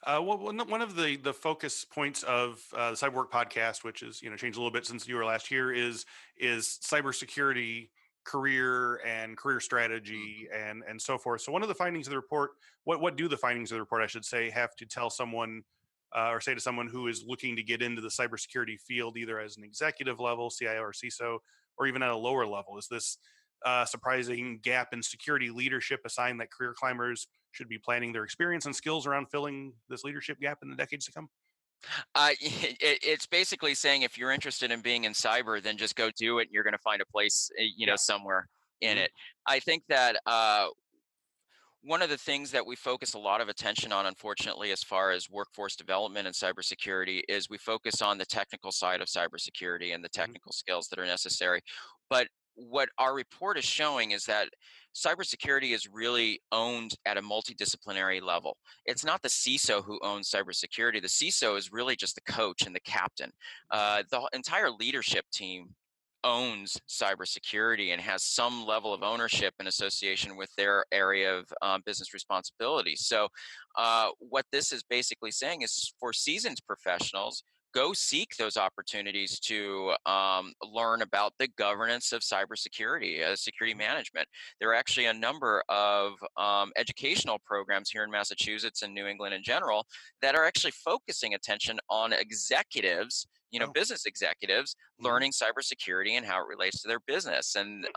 Well, one of the focus points of the Cyberwork podcast, which is changed a little bit since you were last here, is cybersecurity career and career strategy and so forth. So one of the findings of the report, what do the findings of the report, I should say, have to tell someone or say to someone who is looking to get into the cybersecurity field, either as an executive level, CIO or CISO, or even at a lower level? Is this surprising gap in security leadership a sign that career climbers should be planning their experience and skills around filling this leadership gap in the decades to come? It's basically saying if you're interested in being in cyber, then just go do it. And you're going to find a place, Yeah. somewhere in Hmm. it. I think that one of the things that we focus a lot of attention on, unfortunately, as far as workforce development and cybersecurity, is we focus on the technical side of cybersecurity and the Hmm. technical skills that are necessary. But what our report is showing is that cybersecurity is really owned at a multidisciplinary level. It's not the CISO who owns cybersecurity. The CISO is really just the coach and the captain. The entire leadership team owns cybersecurity and has some level of ownership in association with their area of business responsibility. So, what this is basically saying is for seasoned professionals, go seek those opportunities to learn about the governance of cybersecurity, security Hmm. management. There are actually a number of educational programs here in Massachusetts and New England in general that are actually focusing attention on executives, Oh. business executives Hmm. learning cybersecurity and how it relates to their business, and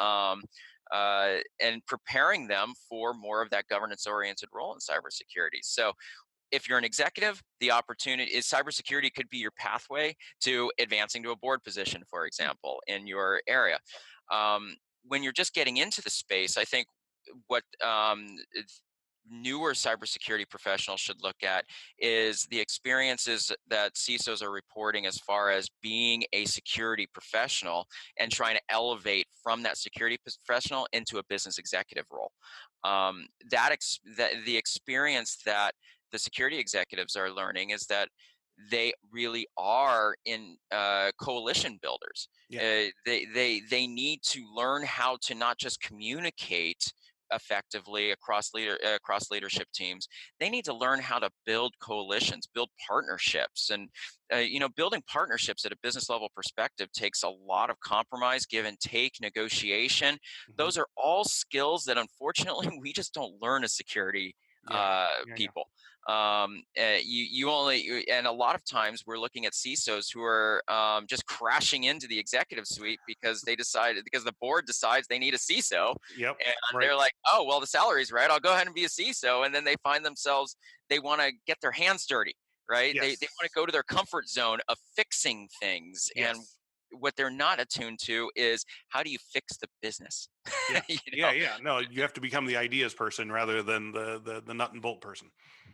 preparing them for more of that governance oriented role in cybersecurity. So if you're an executive, the opportunity is cybersecurity could be your pathway to advancing to a board position, for example, in your area. When you're just getting into the space, I think what newer cybersecurity professionals should look at is the experiences that CISOs are reporting as far as being a security professional and trying to elevate from that security professional into a business executive role. The experience that the security executives are learning is that they really are in coalition builders. Yeah. They need to learn how to not just communicate effectively across leadership teams. They need to learn how to build coalitions, build partnerships, and building partnerships at a business level perspective takes a lot of compromise, give and take, negotiation. Hmm. Those are all skills that unfortunately we just don't learn as security Yeah. Yeah. Yeah. people. You only, and a lot of times we're looking at CISOs who are just crashing into the executive suite because the board decides they need a CISO, Yep. and Right. they're like, oh well, the salary's right, I'll go ahead and be a CISO, and then they find themselves, they want to get their hands dirty, right? They want to Yes. go to their comfort zone of fixing things, and Yes. what they're not attuned to is how do you fix the business. Yeah. you Yeah. know Yeah. No, you have to become the ideas person rather than the nut and bolt person.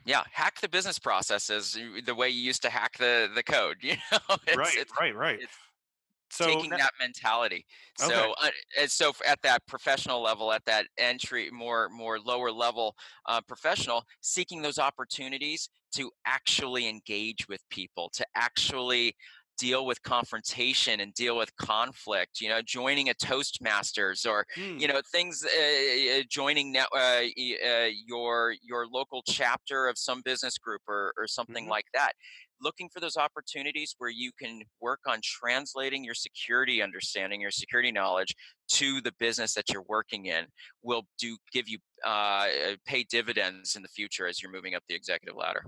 Yeah, hack the business processes the way you used to hack the code. It's Right. Right. Right. it's So taking that mentality. okay. At that professional level, at that entry, more lower level professional, seeking those opportunities to actually engage with people, to actually deal with confrontation and deal with conflict, joining a toastmasters, or Hmm. things, joining your local chapter of some business group, or something Hmm. like that, looking for those opportunities where you can work on translating your security understanding, your security knowledge to the business that you're working in will do give you pay dividends in the future as you're moving up the executive ladder.